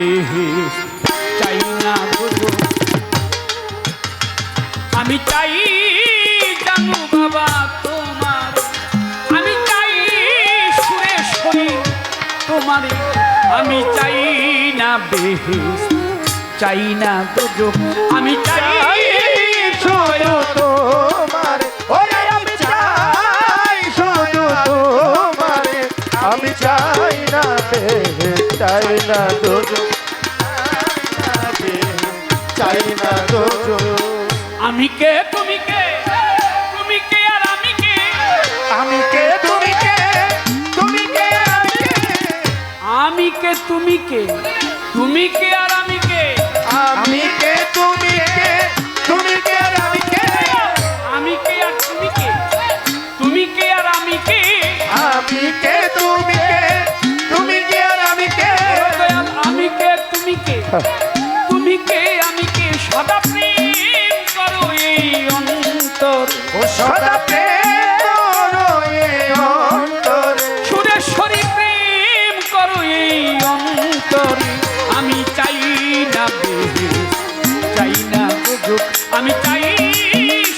চাই না আমি চাই জানু বাবা তোমার, আমি চাই সুরেশ্বরী তোমার, আমি চাই না বেহেশত, চাই না দুজক, আমি চাই শুধু তোমার, ওরে আমি চাই শুধু তোমার, আমি চাই না বেহেশত, চাই না দুজক, চাই না দুজক। আমি কে তুমি কে, তুমি কে আর আমি কে, আমি কে তুমি কে, তুমি কে আমি কে, আমি কে তুমি কে, তুমি কে আর আমি কে, আমি কে তুমি কে, তুমি কে আর আমি কে, আমি কে আর তুমি কে, তুমি কে আর আমি কে, আমি কে তুমি কে, তুমি কে আর আমি কে, দয়াল আমি কে তুমি কে, তুমি কে আমি কে, সদা প্রেম করো এই অন্তর, ও সদা প্রেম করো এই অন্তর, সুরেশ্বরী প্রেম করো এই অন্তরে, আমি চাই না বেহেশত, চাই না দুজক, আমি চাই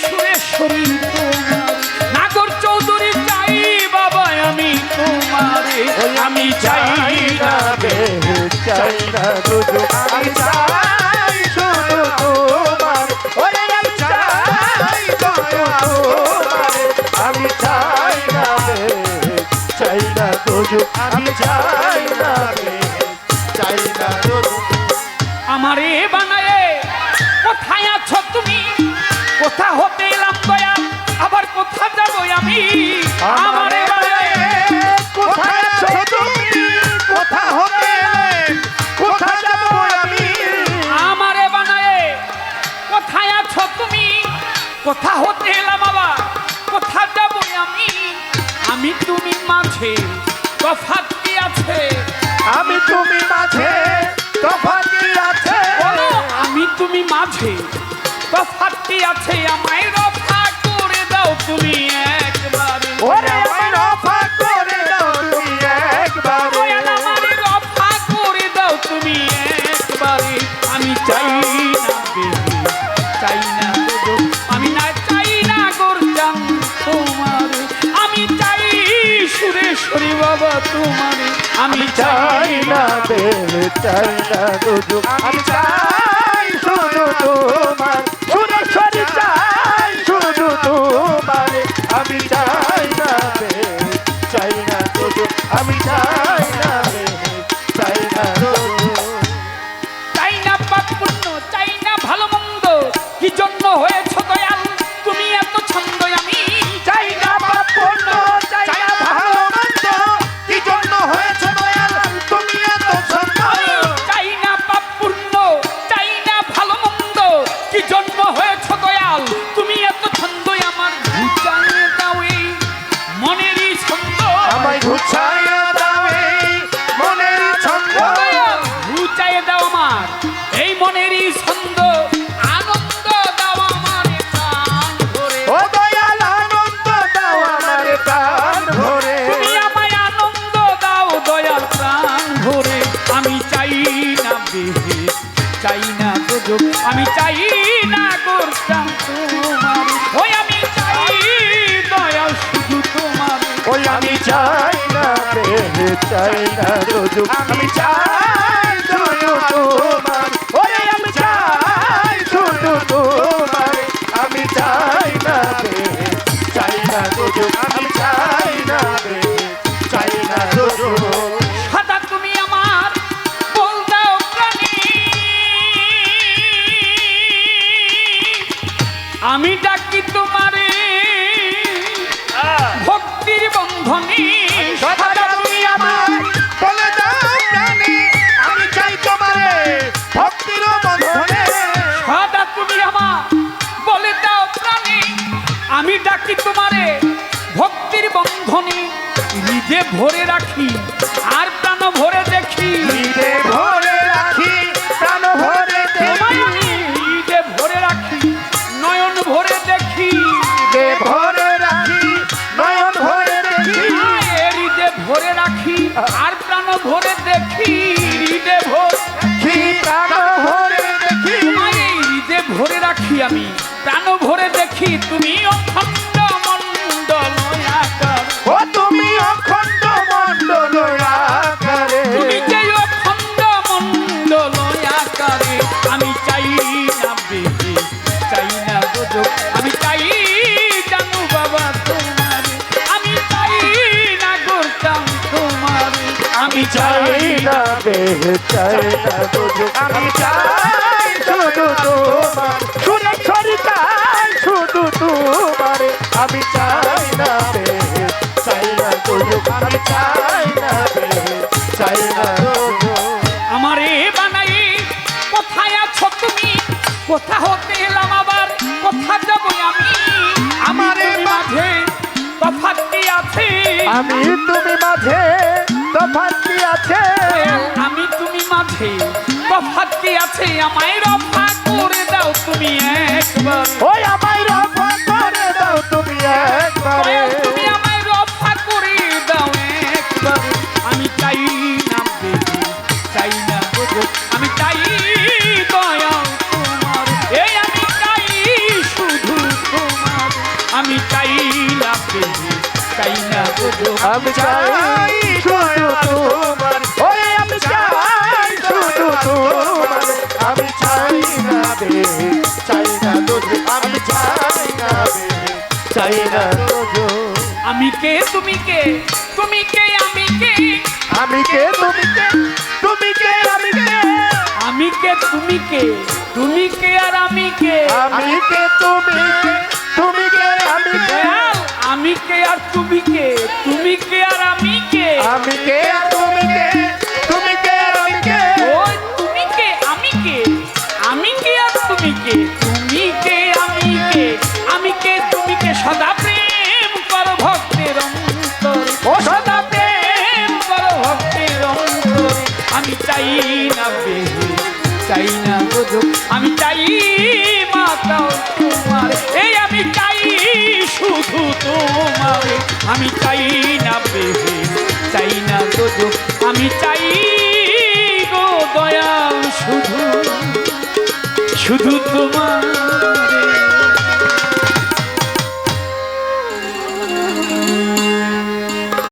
সুরেশ্বরী তোমার, নাগর চৌধুরী চাই বাবা আমি তোমারে, আমি চাই না বেহেশত, চাই না দুজক, আমি চাই শুধু তোমার, ওরে আমি চাই তোমার, আমি চাই না বেহেশত, চাই না দুজক, আমি চাই না বেহেশত, চাই না দুজক। আমারে বানায়ে কোথায় আছো তুমি, কোথা হতে এলাম দয়া, আবার কোথা যাবো আমি, আমারে বানায়ে কোথায় আছো তুমি, কোথা হতে এলে, কোথা যাব আমি, আমারে বানায়ে কোথায় আছো তুমি, কোথা হতে এলাম আবার কোথা যাবো আমি, আমি তুমি মাঝে তফাৎ কি আছে, আমি তুমি মাঝে তফাৎ কি আছে, বলো আমি তুমি মাঝে তফাৎ কি আছে, আমায় রফা করে দাও তুমি একবারে, ওরে আমি রফা করে দাও তুমি একবার, দয়াল আমারে রফা করে দাও তুমি একবারে, আমি চাই না বেহেশত, চাই না দুজক, আমি না চাই না গোরজান তোমার, আমি চাই সুরেশ্বরী বাবা তোমার, আমি চাই না বেহেশত, চাই না দুজক, আমি চাই শুধু তোমার, সুরেশ্বরী চাই শুধু তোমার, আমি চাই না বেহেশত, চাই না দুজক, আমি চাই না বেহেশত, চাই না দুজক। চাই না পাপ পুণ্য, চাই না ভালো মন্দ, কি জন্য হয়েছ দয়াল তুমি এত ছন্দ, আমি চাই না পাপ পুণ্য, চাই না ভালো মন্দ, কি জন্য হয়েছে দয়াল তুমি এত ছন্দ, চাই না পাপ পুণ্য, চাই না ভালো মন্দ, কি জন্য হয়েছ দয়াল তুমি এত ছন্দ, আমার ঘুচাইয়ে দাও এই মনেরই ছন্দ, আমায় ঘুচাইয়া দাও এই মনের ছন্দ, দয়াল ঘুচাইয়ে দাও আমার এই মনেরই ছন্দ, আনন্দ দাও আমার প্রাণ ভরে, ও দয়াল আনন্দ দাও আমার প্রাণ ভরে, তুমি আমায় আনন্দ দাও দয়াল প্রাণ ভরে, আমি চাই না বেহেশত, চাই না দুজক, আমি চাই না গোরজান তোমার, ওই আমি চাই দয়াল শুধু তোমার, ওই আমি চাই না বেহেশত, চাই না দুজক, আমি চাই শুধু তোমার, ওরে আমি চাই শুধু তোমার, আমি চাই না বেহেশত, চাই না দুজক, আমি চাই না বেহেশত, চাই না দুজক। সাদা তুমি আমার বল দাও প্রাণী, আমি ডাকি তোমারে ভক্তির বন্ধনে, সাদা তুমি আমার বলে দাও প্রাণী, আমি চাই তোমারে ভক্তির বন্ধনে, সাদা তুমি আমার বলে দাও প্রাণী, আমি ডাকি তোমারে ভক্তির বন্ধনে, নিজে ভরে রাখি আর প্রাণ ভরে দেখি, হৃদে ভরে রাখি প্রাণ ভরে তোমায় দেখি, আমি হৃদে ভরে রাখি নয়ন ভরে দেখি, হৃদে ভরে রাখি নয়ন ভরে দেখি, হৃদে ভরে রাখি আর প্রাণ ভরে দেখি, হৃদে ভরে না বেহে চাই না দুজো আমি চাই শুধু তোমার শুনে ছড়ি চাই শুধু তোমার আমি চাই না বেহে চাই না দুজো আমি চাই না বেহে চাই না দুজো আমারে বানাই কোথায় আছো তুমি কোথা হতে এলাম আবার কোথা যাব আমি আমারে মাঝে তফাৎ কি আছে আমি তুমি মাঝে তফাৎ কি আছে আমি তুমি মাঝে তফাৎ কি আছে আমায় রফা করে দাও তুমি একবার ওই আমায় রফা করে দাও তুমি একবারে তুমি আমায় রফা করে দাও একবার আমি চাই না বেশি চাই না গো আমি চাই দয়া তোমার এই আমি চাই শুধু তোমার আমি চাই না বেশি চাই না গো আমি চাই শুধু তোমার ওরে আমি চাই শুধু তোমার আমি চাই না বে চাই না তোজো আমি চাই না বে চাই না তোজো আমি কে তুমি কে তুমি কে আমি কে আমি কে তুমি কে তুমি কে আমি কে আমি কে তুমি কে তুমি কে আর আমি কে আমি কে তুমি কে তুমি কে আমি কে দয়াল, আমি কে আর তুমি কে তুমি কে আর আমি কে আমি কে তুমি কে তুমি কে আমি কে ওই তুমি কে আমি কে আমি কে আর তুমি কে তুমি কে আমি কে তুমি কে সদা প্রেম কর ভক্তের অন্তর ও সদা প্রেম কর ভক্তের অন্তর আমি চাই না বেহে চাই না গো আমি চাই মাতাও তোমার এই আমি চাই শুধু তোমার আমি চাই না বেহে চাই না গো আমি চাই গো দয়াল শুধু শুধু তোমার